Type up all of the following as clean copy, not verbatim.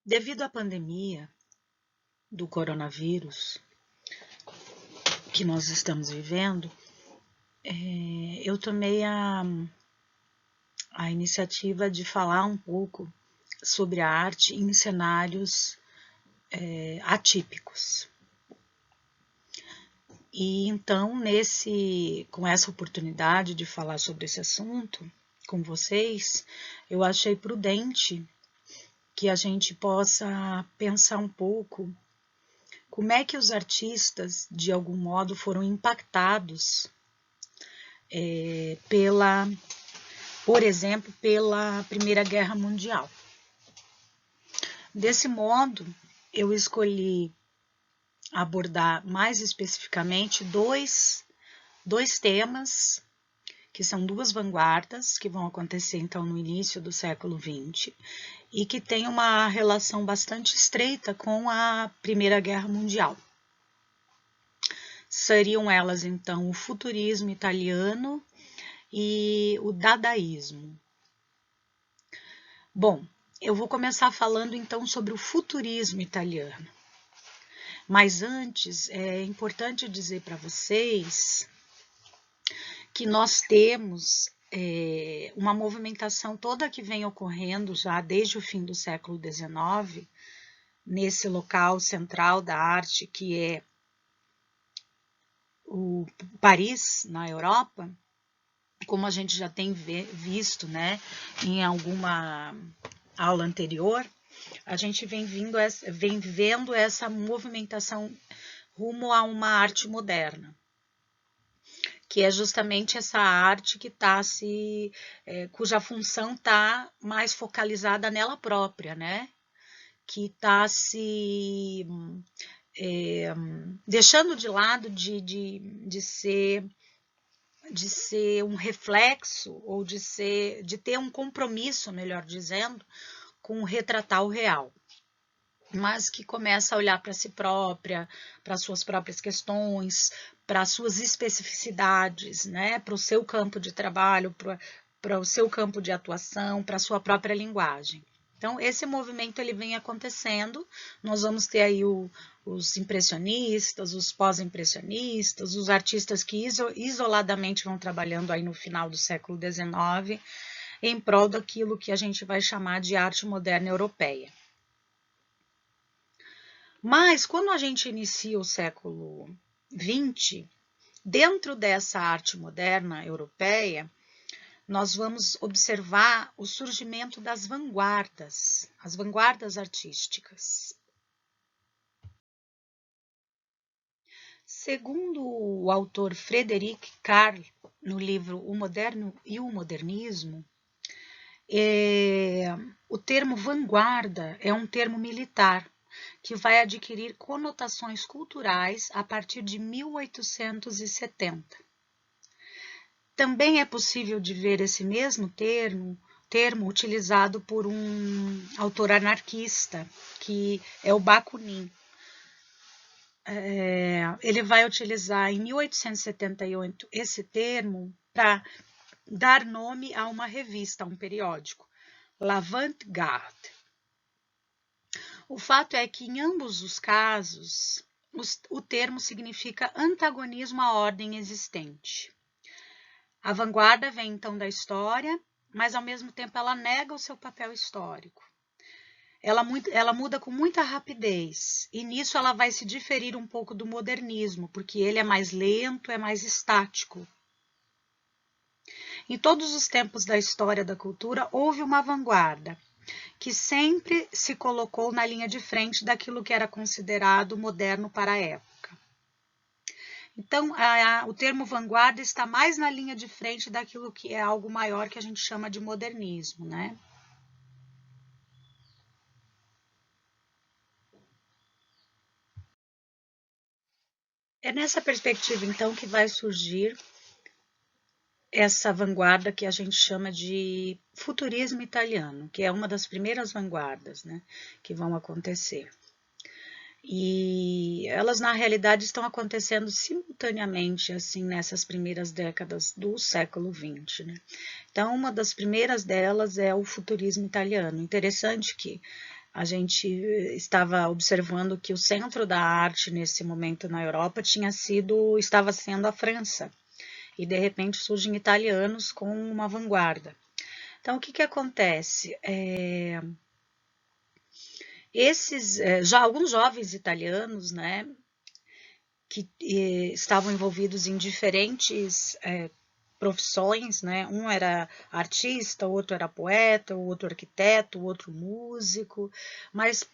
Devido à pandemia do coronavírus que nós estamos vivendo, eu tomei a iniciativa de falar um pouco sobre a arte em cenários atípicos. E então, com essa oportunidade de falar sobre esse assunto com vocês, eu achei prudente que a gente possa pensar um pouco como é que os artistas, de algum modo, foram impactados por exemplo, pela Primeira Guerra Mundial. Desse modo, eu escolhi abordar mais especificamente dois temas, que são duas vanguardas, que vão acontecer então no início do século XX, e que têm uma relação bastante estreita com a Primeira Guerra Mundial. Seriam elas, então, o futurismo italiano e o dadaísmo. Bom, eu vou começar falando então sobre o futurismo italiano. Mas antes, é importante dizer para vocês que nós temos uma movimentação toda que vem ocorrendo já desde o fim do século XIX, nesse local central da arte que é o Paris, na Europa, como a gente já tem visto, né, em alguma aula anterior, a gente vem vendo essa movimentação rumo a uma arte moderna, que é justamente essa arte que cuja função está mais focalizada nela própria, né? Que está deixando de lado de ser um reflexo ou de ter um compromisso, melhor dizendo, com retratar o real, mas que começa a olhar para si própria, para suas próprias questões, para suas especificidades, né? Para o seu campo de trabalho, para o seu campo de atuação, para a sua própria linguagem. Então, esse movimento ele vem acontecendo, nós vamos ter aí os impressionistas, os pós-impressionistas, os artistas que isoladamente vão trabalhando aí no final do século XIX, em prol daquilo que a gente vai chamar de arte moderna europeia. Mas, quando a gente inicia o século XX, dentro dessa arte moderna europeia, nós vamos observar o surgimento das vanguardas, as vanguardas artísticas. Segundo o autor Frederic Carl, no livro O Moderno e o Modernismo, o termo vanguarda é um termo militar que vai adquirir conotações culturais a partir de 1870. Também é possível de ver esse mesmo termo utilizado por um autor anarquista, que é o Bakunin. Ele vai utilizar em 1878 esse termo para dar nome a uma revista, a um periódico, L'Avant-Garde. O fato é que em ambos os casos, o termo significa antagonismo à ordem existente. A vanguarda vem então da história, mas ao mesmo tempo ela nega o seu papel histórico. Ela muda com muita rapidez, e nisso ela vai se diferir um pouco do modernismo, porque ele é mais lento, é mais estático. Em todos os tempos da história da cultura, houve uma vanguarda, que sempre se colocou na linha de frente daquilo que era considerado moderno para a época. Então, o termo vanguarda está mais na linha de frente daquilo que é algo maior que a gente chama de modernismo, né? É nessa perspectiva, então, que vai surgir essa vanguarda que a gente chama de futurismo italiano, que é uma das primeiras vanguardas, né, que vão acontecer. E elas, na realidade, estão acontecendo simultaneamente, assim, nessas primeiras décadas do século XX, né? Então, uma das primeiras delas é o futurismo italiano. Interessante que a gente estava observando que o centro da arte nesse momento na Europa estava sendo a França, e de repente surgem italianos com uma vanguarda. Então, o que acontece? Já alguns jovens italianos, né, que estavam envolvidos em diferentes profissões, né? Um era artista, o outro era poeta, o outro arquiteto, o outro músico, mas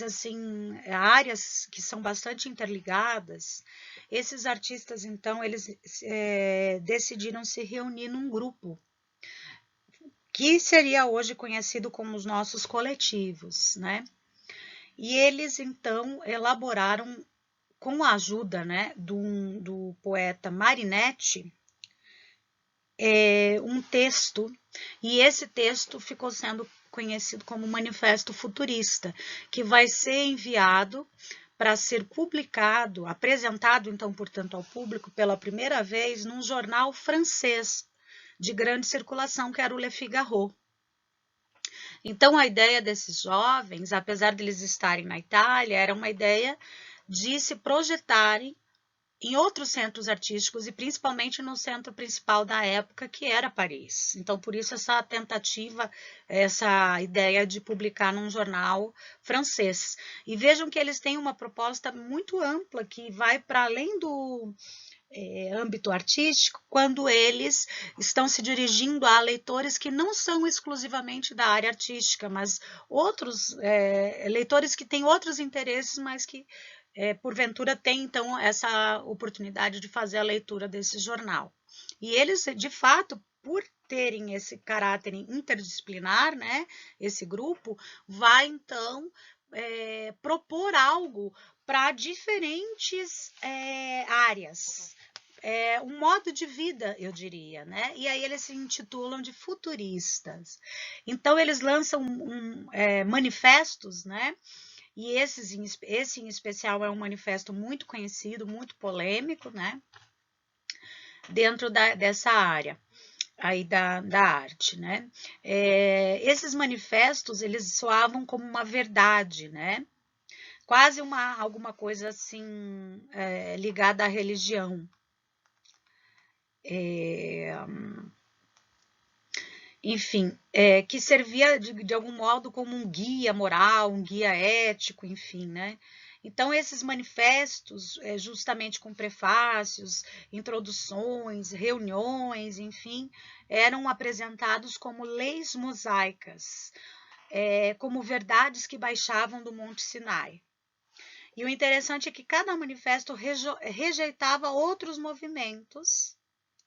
assim, áreas que são bastante interligadas. Esses artistas, então, eles decidiram se reunir num grupo, que seria hoje conhecido como os nossos coletivos, né? E eles, então, elaboraram, com a ajuda, né, do poeta Marinetti, um texto, e esse texto ficou sendo conhecido como Manifesto Futurista, que vai ser enviado para ser publicado, apresentado, então, portanto, ao público pela primeira vez num jornal francês de grande circulação, que era o Le Figaro. Então, a ideia desses jovens, apesar de eles estarem na Itália, era uma ideia de se projetarem em outros centros artísticos e principalmente no centro principal da época, que era Paris. Então, por isso essa tentativa, essa ideia de publicar num jornal francês. E vejam que eles têm uma proposta muito ampla, que vai para além do âmbito artístico, quando eles estão se dirigindo a leitores que não são exclusivamente da área artística, mas outros leitores que têm outros interesses, mas que porventura têm então essa oportunidade de fazer a leitura desse jornal. E eles, de fato, por terem esse caráter interdisciplinar, né, esse grupo vai então propor algo para diferentes áreas. Um modo de vida, eu diria, né? E aí eles se intitulam de futuristas. Então, eles lançam manifestos, né? E esse em especial é um manifesto muito conhecido, muito polêmico, né? Dentro dessa área aí da arte, né? Esses manifestos, eles soavam como uma verdade, né? Quase alguma coisa assim ligada à religião. Enfim, que servia de algum modo como um guia moral, um guia ético, enfim, né? Então, esses manifestos, justamente com prefácios, introduções, reuniões, enfim, eram apresentados como leis mosaicas, como verdades que baixavam do Monte Sinai. E o interessante é que cada manifesto rejeitava outros movimentos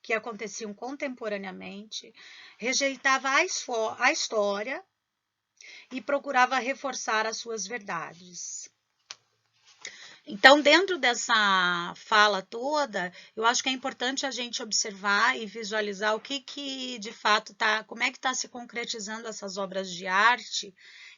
que aconteciam contemporaneamente, rejeitava a história e procurava reforçar as suas verdades. Então, dentro dessa fala toda, eu acho que é importante a gente observar e visualizar o que de fato como é que está se concretizando essas obras de arte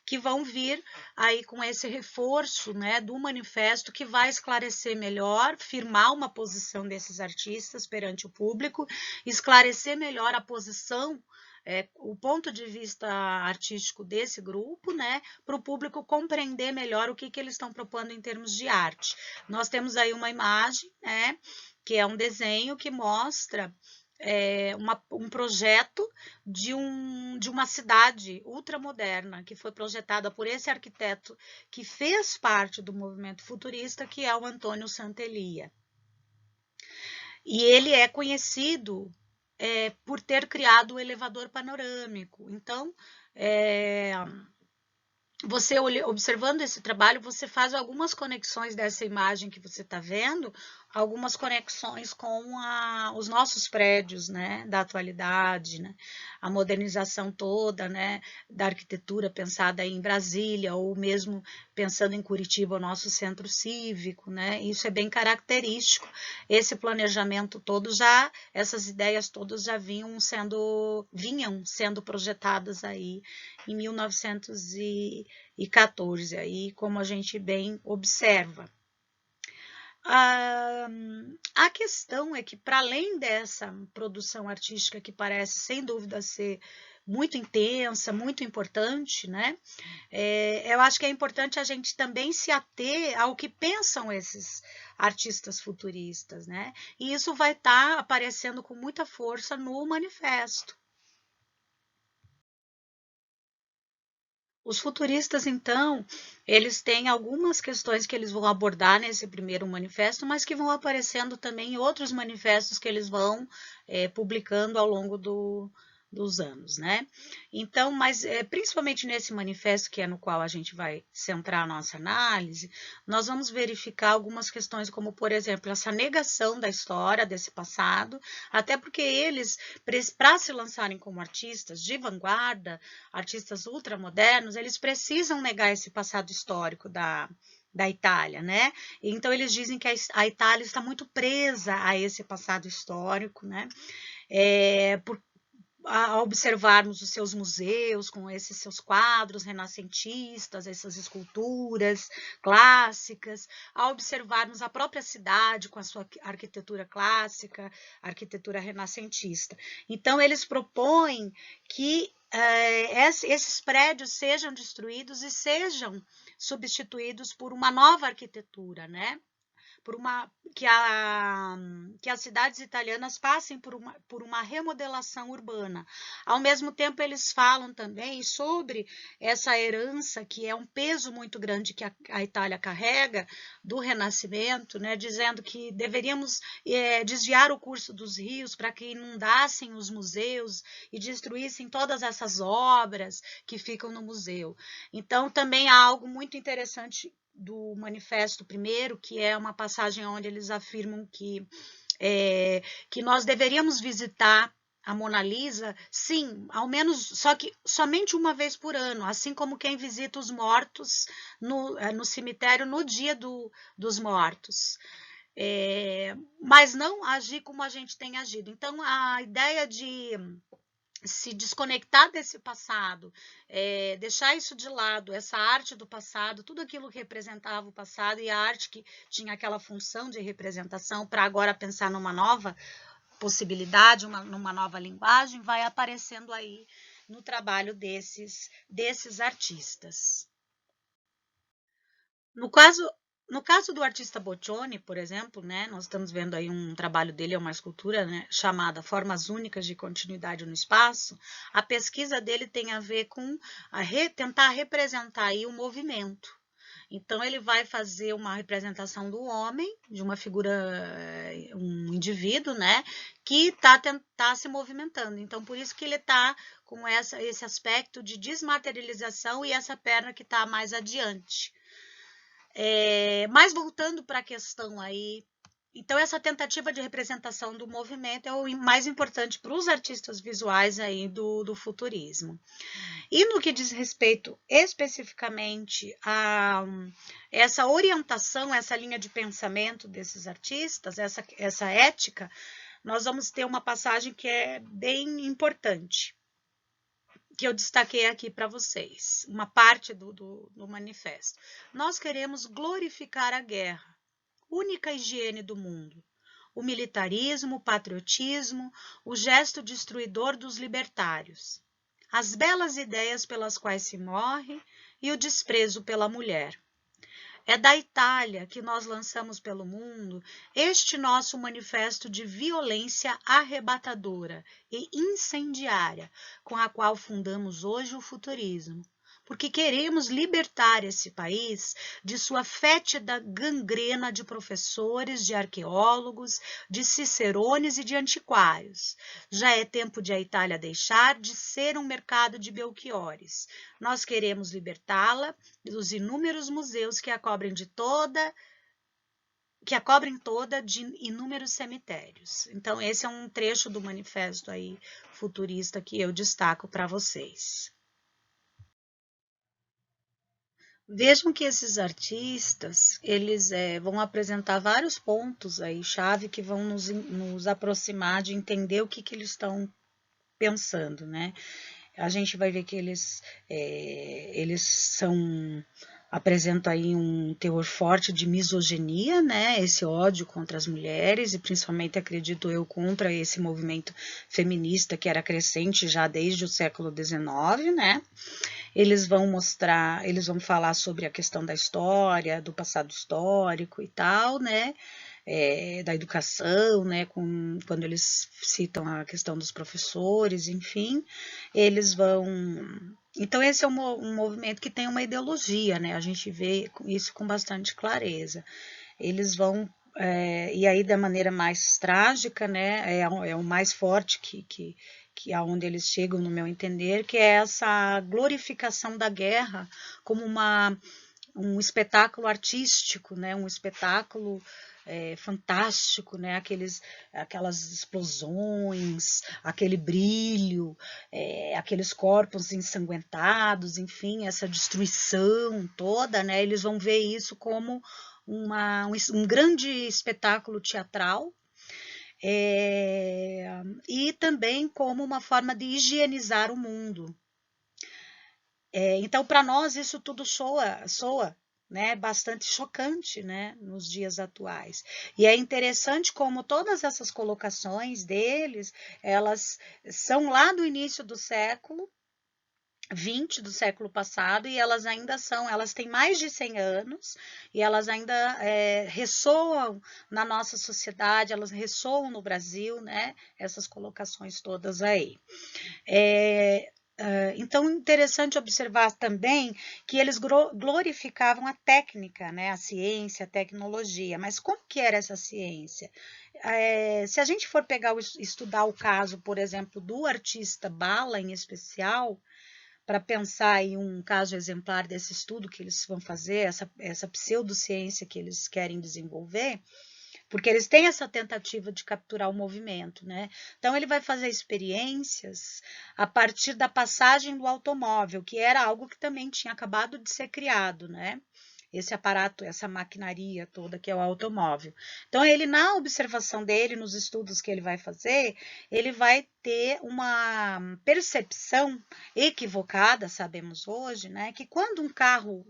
que vão vir aí com esse reforço, né, do manifesto, que vai esclarecer melhor, firmar uma posição desses artistas perante o público, esclarecer melhor a posição, o ponto de vista artístico desse grupo, né, para o público compreender melhor o que eles estão propondo em termos de arte. Nós temos aí uma imagem, né, que é um desenho que mostra um projeto de uma cidade ultramoderna, que foi projetada por esse arquiteto que fez parte do movimento futurista, que é o Antônio Sant'Elia. E ele é conhecido por ter criado o elevador panorâmico. Então, você observando esse trabalho, você faz algumas conexões dessa imagem que você está vendo, algumas conexões com os nossos prédios, né, da atualidade, né, a modernização toda, né, da arquitetura pensada em Brasília, ou mesmo pensando em Curitiba, o nosso centro cívico, né, isso é bem característico. Esse planejamento todo essas ideias todas já vinham sendo projetadas aí em 1914, aí, como a gente bem observa. A questão é que, para além dessa produção artística que parece, sem dúvida, ser muito intensa, muito importante, né? Eu acho que é importante a gente também se ater ao que pensam esses artistas futuristas, né? E isso vai estar aparecendo com muita força no manifesto. Os futuristas, então, eles têm algumas questões que eles vão abordar nesse primeiro manifesto, mas que vão aparecendo também em outros manifestos que eles vão publicando ao longo dos anos, né? Então, mas principalmente nesse manifesto, que é no qual a gente vai centrar a nossa análise, nós vamos verificar algumas questões como, por exemplo, essa negação da história desse passado, até porque eles, para se lançarem como artistas de vanguarda, artistas ultramodernos, eles precisam negar esse passado histórico da Itália, né? Então eles dizem que a Itália está muito presa a esse passado histórico, né? A observarmos os seus museus com esses seus quadros renascentistas, essas esculturas clássicas, a observarmos a própria cidade com a sua arquitetura clássica, arquitetura renascentista. Então, eles propõem que esses prédios sejam destruídos e sejam substituídos por uma nova arquitetura, né? Que as cidades italianas passem por uma remodelação urbana. Ao mesmo tempo, eles falam também sobre essa herança, que é um peso muito grande que a Itália carrega, do Renascimento, né, dizendo que deveríamos desviar o curso dos rios para que inundassem os museus e destruíssem todas essas obras que ficam no museu. Então, também há algo muito interessante do manifesto primeiro, que é uma passagem onde eles afirmam que nós deveríamos visitar a Mona Lisa, sim, ao menos, só que somente uma vez por ano, assim como quem visita os mortos no cemitério no dia dos mortos. Mas não agir como a gente tem agido. Então, a ideia de se desconectar desse passado, deixar isso de lado, essa arte do passado, tudo aquilo que representava o passado e a arte que tinha aquela função de representação, para agora pensar numa nova possibilidade, numa nova linguagem, vai aparecendo aí no trabalho desses artistas. No caso do artista Boccioni, por exemplo, né, nós estamos vendo aí um trabalho dele, é uma escultura, né, chamada Formas Únicas de Continuidade no Espaço. A pesquisa dele tem a ver com tentar representar aí o movimento. Então, ele vai fazer uma representação do homem, de uma figura, um indivíduo, né, que tá se movimentando. Então, por isso que ele está com esse aspecto de desmaterialização e essa perna que está mais adiante. Mas voltando para a questão aí, então essa tentativa de representação do movimento é o mais importante para os artistas visuais aí do futurismo. E no que diz respeito especificamente a essa orientação, essa linha de pensamento desses artistas, essa ética, nós vamos ter uma passagem que é bem importante, que eu destaquei aqui para vocês, uma parte do manifesto. Nós queremos glorificar a guerra, única higiene do mundo, o militarismo, o patriotismo, o gesto destruidor dos libertários, as belas ideias pelas quais se morre e o desprezo pela mulher. É da Itália que nós lançamos pelo mundo este nosso manifesto de violência arrebatadora e incendiária, com a qual fundamos hoje o futurismo, porque queremos libertar esse país de sua fétida gangrena de professores, de arqueólogos, de cicerones e de antiquários. Já é tempo de a Itália deixar de ser um mercado de Belchiores. Nós queremos libertá-la dos inúmeros museus que a cobrem toda de inúmeros cemitérios. Então, esse é um trecho do manifesto aí futurista que eu destaco para vocês. Vejam que esses artistas, eles vão apresentar vários pontos aí, chave, que vão nos aproximar de entender o que eles estão pensando, né? A gente vai ver que eles são apresenta aí um teor forte de misoginia, né, esse ódio contra as mulheres, e principalmente, acredito eu, contra esse movimento feminista que era crescente já desde o século XIX, né. Eles vão mostrar, eles vão falar sobre a questão da história, do passado histórico e tal, né, da educação, né, quando eles citam a questão dos professores, enfim, eles vão... Então, esse é um movimento que tem uma ideologia, né, a gente vê isso com bastante clareza. Eles vão, e aí da maneira mais trágica, né, é o mais forte que aonde eles chegam, no meu entender, que é essa glorificação da guerra como um espetáculo artístico, né, um espetáculo fantástico, né, aquelas explosões, aquele brilho, aqueles corpos ensanguentados, enfim, essa destruição toda, né, eles vão ver isso como um grande espetáculo teatral, e também como uma forma de higienizar o mundo. Então, para nós, isso tudo soa, né, bastante chocante, né, nos dias atuais. E é interessante como todas essas colocações deles, elas são lá do início do século XX, do século passado, e elas ainda elas têm mais de 100 anos, e elas ainda ressoam na nossa sociedade, elas ressoam no Brasil, né, essas colocações todas aí. Então, interessante observar também que eles glorificavam a técnica, né, a ciência, a tecnologia, mas como que era essa ciência? Se a gente for estudar o caso, por exemplo, do artista Bala em especial, para pensar em um caso exemplar desse estudo que eles vão fazer, essa pseudociência que eles querem desenvolver, porque eles têm essa tentativa de capturar o movimento, né? Então, ele vai fazer experiências a partir da passagem do automóvel, que era algo que também tinha acabado de ser criado, né? Esse aparato, essa maquinaria toda que é o automóvel. Então, ele, na observação dele, nos estudos que ele vai fazer, ele vai ter uma percepção equivocada, sabemos hoje, né? Que quando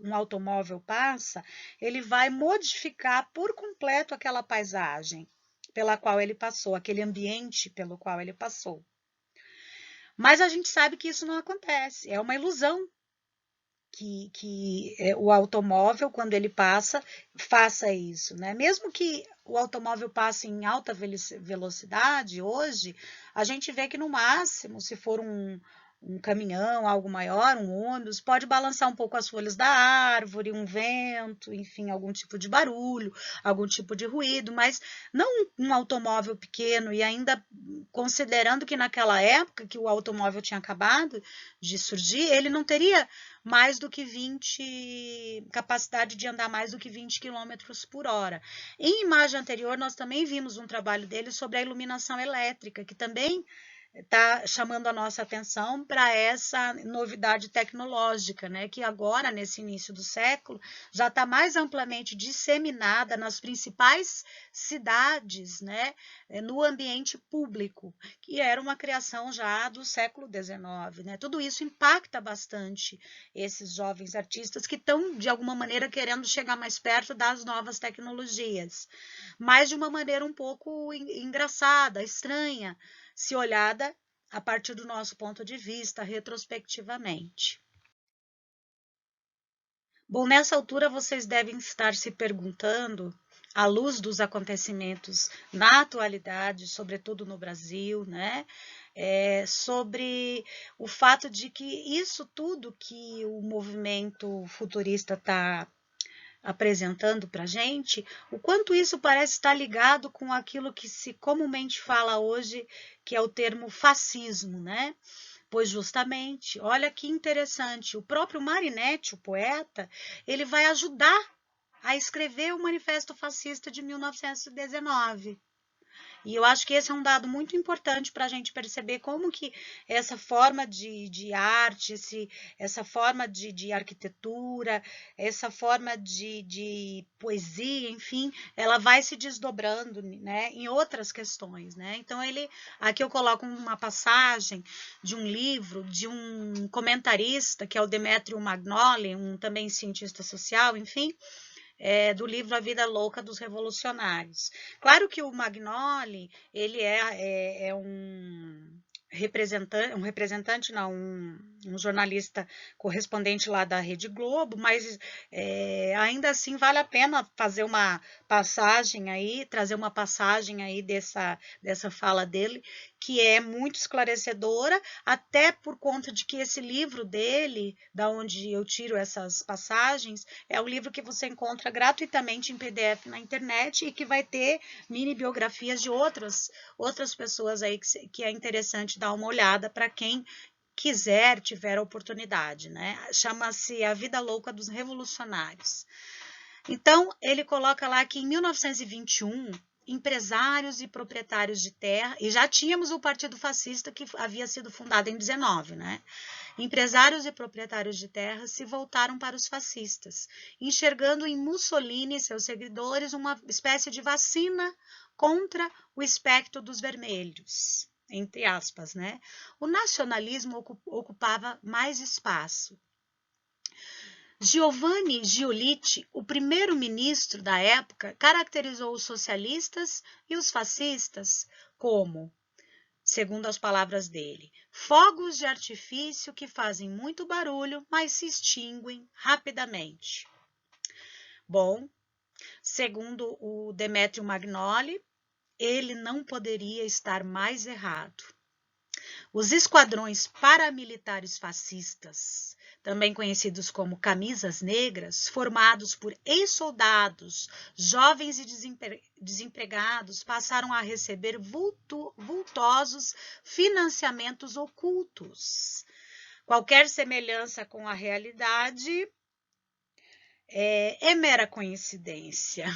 um automóvel passa, ele vai modificar por completo aquela paisagem pela qual ele passou, aquele ambiente pelo qual ele passou. Mas a gente sabe que isso não acontece, é uma ilusão que o automóvel, quando ele passa, faça isso, né? Mesmo que o automóvel passe em alta velocidade, hoje, a gente vê que no máximo, se for um caminhão, algo maior, um ônibus, pode balançar um pouco as folhas da árvore, um vento, enfim, algum tipo de barulho, algum tipo de ruído, mas não um automóvel pequeno, e ainda considerando que naquela época que o automóvel tinha acabado de surgir, ele não teria mais do que capacidade de andar mais do que 20 km por hora. Em imagem anterior, nós também vimos um trabalho dele sobre a iluminação elétrica, que também está chamando a nossa atenção para essa novidade tecnológica, né, que agora, nesse início do século, já está mais amplamente disseminada nas principais cidades, né, no ambiente público, que era uma criação já do século XIX. Né? Tudo isso impacta bastante esses jovens artistas que estão, de alguma maneira, querendo chegar mais perto das novas tecnologias, mas de uma maneira um pouco engraçada, estranha, se olhada a partir do nosso ponto de vista, retrospectivamente. Bom, nessa altura vocês devem estar se perguntando, à luz dos acontecimentos na atualidade, sobretudo no Brasil, né, sobre o fato de que isso tudo que o movimento futurista está apresentando para a gente, o quanto isso parece estar ligado com aquilo que se comumente fala hoje, que é o termo fascismo, né? Pois justamente, olha que interessante, o próprio Marinetti, o poeta, ele vai ajudar a escrever o Manifesto Fascista de 1919. E eu acho que esse é um dado muito importante para a gente perceber como que essa forma de arte, essa forma de arquitetura, essa forma de poesia, enfim, ela vai se desdobrando, né, em outras questões, né? Então aqui eu coloco uma passagem de um livro de um comentarista que é o Demetrio Magnoli, um também cientista social, enfim, do livro A Vida Louca dos Revolucionários. Claro que o Magnoli, ele é um representante, não, um jornalista correspondente lá da Rede Globo, mas ainda assim vale a pena fazer uma passagem aí, trazer uma passagem aí dessa fala dele, que é muito esclarecedora, até por conta de que esse livro dele, da onde eu tiro essas passagens, é um livro que você encontra gratuitamente em PDF na internet e que vai ter mini biografias de outras pessoas aí que é interessante dar uma olhada para quem quiser, tiver a oportunidade, né? Chama-se A Vida Louca dos Revolucionários. Então, ele coloca lá que em 1921, empresários e proprietários de terra, e já tínhamos o Partido Fascista que havia sido fundado em 19, né? Empresários e proprietários de terra se voltaram para os fascistas, enxergando em Mussolini e seus seguidores uma espécie de vacina contra o espectro dos vermelhos, entre aspas, né? O nacionalismo ocupava mais espaço. Giovanni Giolitti, o primeiro-ministro da época, caracterizou os socialistas e os fascistas como, segundo as palavras dele, fogos de artifício que fazem muito barulho, mas se extinguem rapidamente. Bom, segundo o Demetrio Magnoli, ele não poderia estar mais errado. Os esquadrões paramilitares fascistas, também conhecidos como camisas negras, formados por ex-soldados, jovens e desempregados, passaram a receber vultosos financiamentos ocultos. Qualquer semelhança com a realidade é mera coincidência.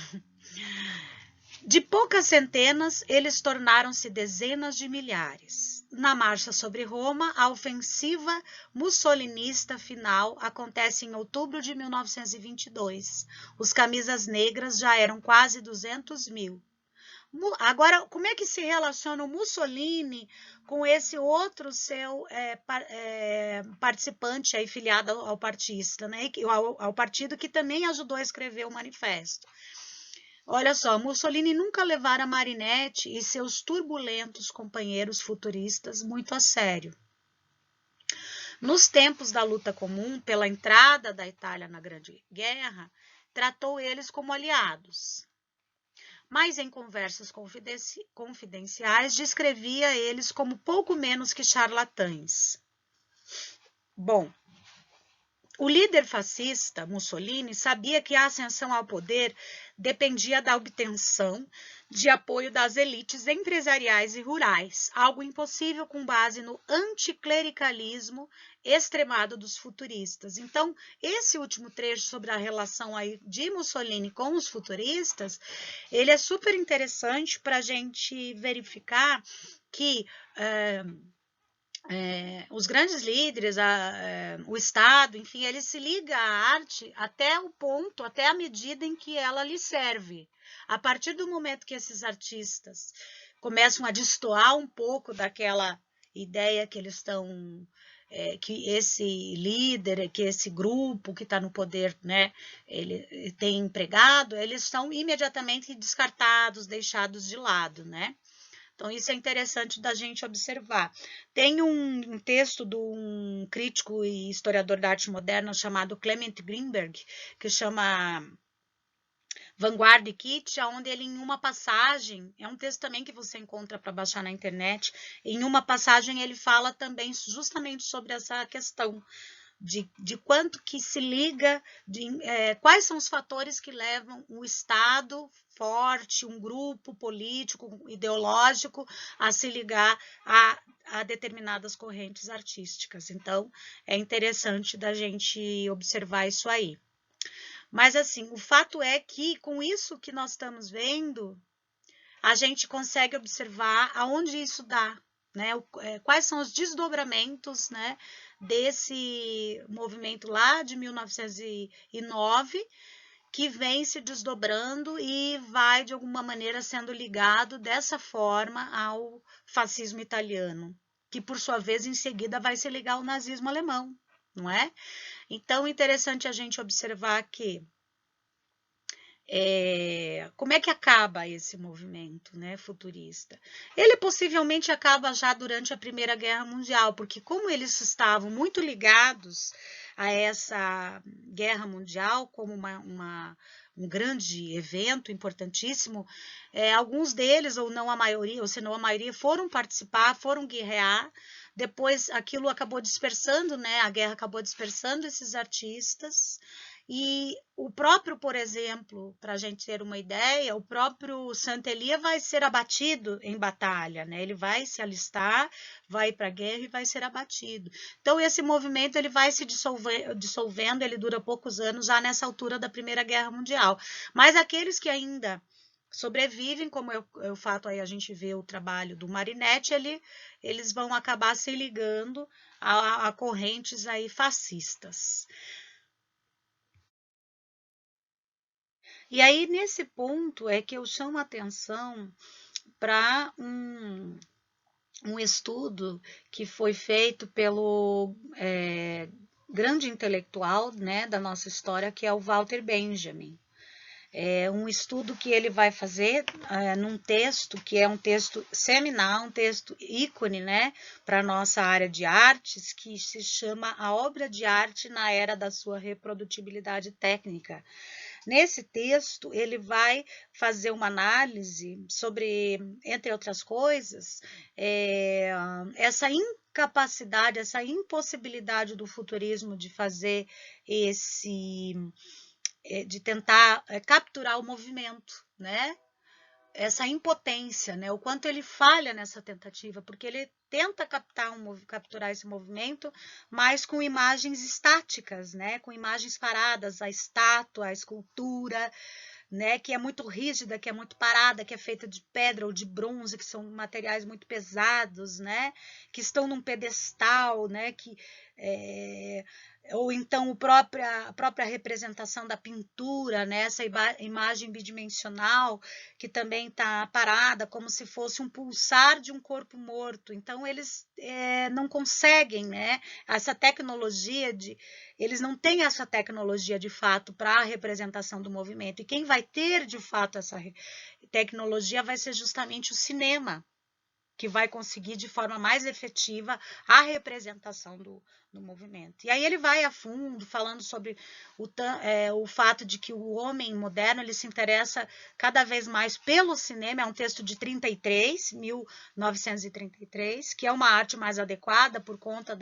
De poucas centenas, eles tornaram-se dezenas de milhares. Na marcha sobre Roma, a ofensiva mussolinista final acontece em outubro de 1922. Os camisas negras já eram quase 200 mil. Agora, como é que se relaciona o Mussolini com esse outro seu participante aí, filiado ao partista, né? ao partido que também ajudou a escrever o manifesto? Olha só, Mussolini nunca levara Marinetti e seus turbulentos companheiros futuristas muito a sério. Nos tempos da luta comum pela entrada da Itália na Grande Guerra, tratou eles como aliados. Mas em conversas confidenciais descrevia eles como pouco menos que charlatães. Bom, o líder fascista, Mussolini, sabia que a ascensão ao poder dependia da obtenção de apoio das elites empresariais e rurais, algo impossível com base no anticlericalismo extremado dos futuristas. Então, esse último trecho sobre a relação aí de Mussolini com os futuristas, ele é super interessante para a gente verificar que os grandes líderes, o Estado, enfim, ele se liga à arte até o ponto, até a medida em que ela lhe serve. A partir do momento que esses artistas começam a destoar um pouco daquela ideia que eles estão, que esse líder, que esse grupo que está no poder, né, ele tem empregado, eles são imediatamente descartados, deixados de lado, né? Então, isso é interessante da gente observar. Tem um texto de um crítico e historiador da arte moderna chamado Clement Greenberg, que chama Vanguarda e Kitsch, onde ele, em uma passagem, é um texto também que você encontra para baixar na internet, em uma passagem ele fala também justamente sobre essa questão de quanto que se liga, quais são os fatores que levam o Estado forte, um grupo político, ideológico, a se ligar a determinadas correntes artísticas. Então, é interessante da gente observar isso aí. Mas, assim, o fato é que, com isso que nós estamos vendo, a gente consegue observar aonde isso dá, né? Quais são os desdobramentos, né, desse movimento lá de 1909, que vem se desdobrando e vai, de alguma maneira, sendo ligado dessa forma ao fascismo italiano, que, por sua vez, em seguida vai se ligar ao nazismo alemão, não é? Então, é interessante a gente observar que como é que acaba esse movimento, né, futurista? Ele possivelmente acaba já durante a Primeira Guerra Mundial, porque como eles estavam muito ligados a essa guerra mundial como um grande evento importantíssimo, alguns deles, ou não a maioria, ou se não a maioria, foram participar, foram guerrear. Depois aquilo acabou dispersando, né? A guerra acabou dispersando esses artistas. E o próprio, por exemplo, para a gente ter uma ideia, o próprio Saint-Hélier vai ser abatido em batalha, né? Ele vai se alistar, vai para a guerra e vai ser abatido. Então, esse movimento ele vai se dissolvendo, ele dura poucos anos, já nessa altura da Primeira Guerra Mundial. Mas aqueles que ainda sobrevivem, como é o fato aí a gente vê o trabalho do Marinetti, eles vão acabar se ligando a correntes aí fascistas. E aí, nesse ponto, é que eu chamo a atenção para um estudo que foi feito pelo grande intelectual, né, da nossa história, que é o Walter Benjamin. É um estudo que ele vai fazer num texto que é um texto seminal, um texto ícone, né, para a nossa área de artes, que se chama A Obra de Arte na Era da Sua Reprodutibilidade Técnica. Nesse texto, ele vai fazer uma análise sobre, entre outras coisas, essa incapacidade, essa impossibilidade do futurismo de fazer de tentar capturar o movimento, né? Essa impotência, né? O quanto ele falha nessa tentativa, porque ele tenta capturar esse movimento, mas com imagens estáticas, né? Com imagens paradas, a estátua, a escultura, né? Que é muito rígida, que é muito parada, que é feita de pedra ou de bronze, que são materiais muito pesados, né? Que estão num pedestal, né? Ou então a própria representação da pintura, né? Essa imagem bidimensional que também está parada, como se fosse um pulsar de um corpo morto. Então, eles não conseguem, né? Essa tecnologia eles não têm essa tecnologia de fato para a representação do movimento. E quem vai ter de fato essa tecnologia vai ser justamente o cinema, que vai conseguir de forma mais efetiva a representação do movimento. E aí ele vai a fundo falando sobre o fato de que o homem moderno ele se interessa cada vez mais pelo cinema. É um texto de 1933, que é uma arte mais adequada por conta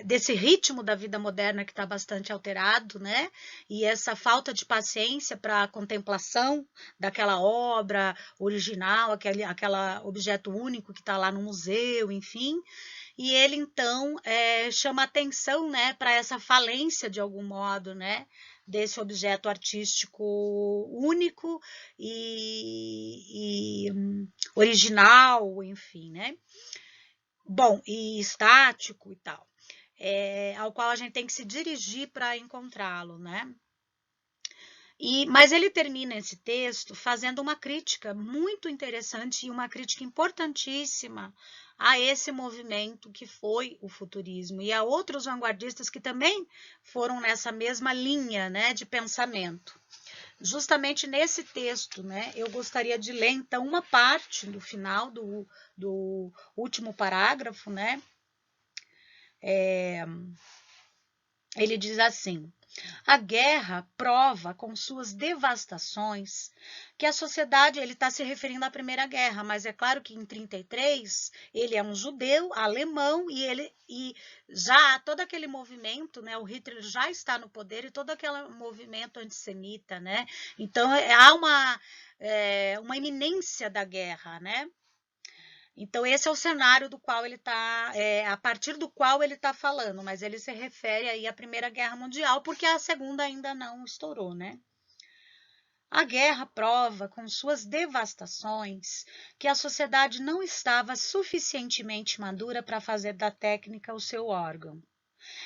desse ritmo da vida moderna que está bastante alterado, né? E essa falta de paciência para a contemplação daquela obra original, aquela objeto único que está lá no museu, enfim. E ele, então, chama atenção, né, para essa falência, de algum modo, né, desse objeto artístico único e original, enfim, né? Bom, e estático e tal, ao qual a gente tem que se dirigir para encontrá-lo, né? Mas ele termina esse texto fazendo uma crítica muito interessante e uma crítica importantíssima a esse movimento que foi o futurismo e a outros vanguardistas que também foram nessa mesma linha, né, de pensamento. Justamente nesse texto, né, eu gostaria de ler, então, uma parte do final do último parágrafo, né? Ele diz assim: a guerra prova com suas devastações que a sociedade, ele está se referindo à Primeira Guerra, mas é claro que em 33 ele é um judeu alemão e já todo aquele movimento, né, o Hitler já está no poder e todo aquele movimento antissemita, né? Então há uma iminência da guerra, né? Então, esse é o cenário do qual ele está, a partir do qual ele está falando, mas ele se refere aí à Primeira Guerra Mundial, porque a Segunda ainda não estourou, né? A guerra prova, com suas devastações, que a sociedade não estava suficientemente madura para fazer da técnica o seu órgão,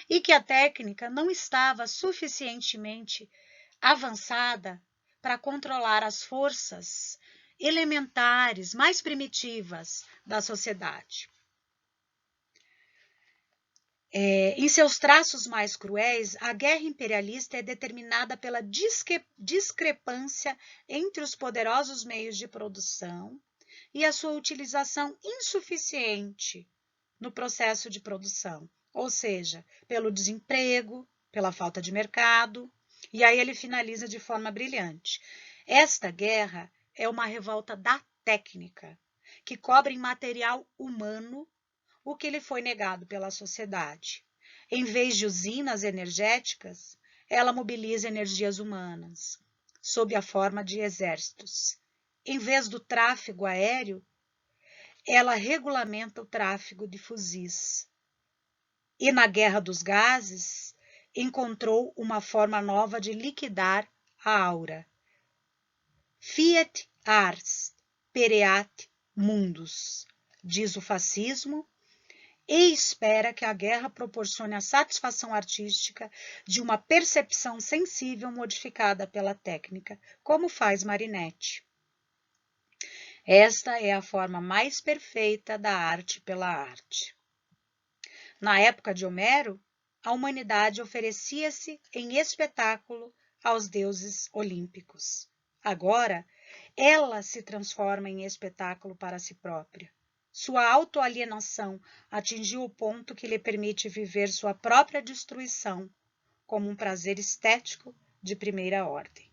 e que a técnica não estava suficientemente avançada para controlar as forças elementares mais primitivas da sociedade. Em seus traços mais cruéis, a guerra imperialista é determinada pela discrepância entre os poderosos meios de produção e a sua utilização insuficiente no processo de produção, ou seja, pelo desemprego, pela falta de mercado. E aí ele finaliza de forma brilhante. Esta guerra é uma revolta da técnica, que cobre em material humano o que lhe foi negado pela sociedade. Em vez de usinas energéticas, ela mobiliza energias humanas, sob a forma de exércitos. Em vez do tráfego aéreo, ela regulamenta o tráfego de fuzis. E na guerra dos gases, encontrou uma forma nova de liquidar a aura. Fiat ars pereat mundus, diz o fascismo, e espera que a guerra proporcione a satisfação artística de uma percepção sensível modificada pela técnica, como faz Marinetti. Esta é a forma mais perfeita da arte pela arte. Na época de Homero, a humanidade oferecia-se em espetáculo aos deuses olímpicos. Agora, ela se transforma em espetáculo para si própria. Sua autoalienação atingiu o ponto que lhe permite viver sua própria destruição como um prazer estético de primeira ordem.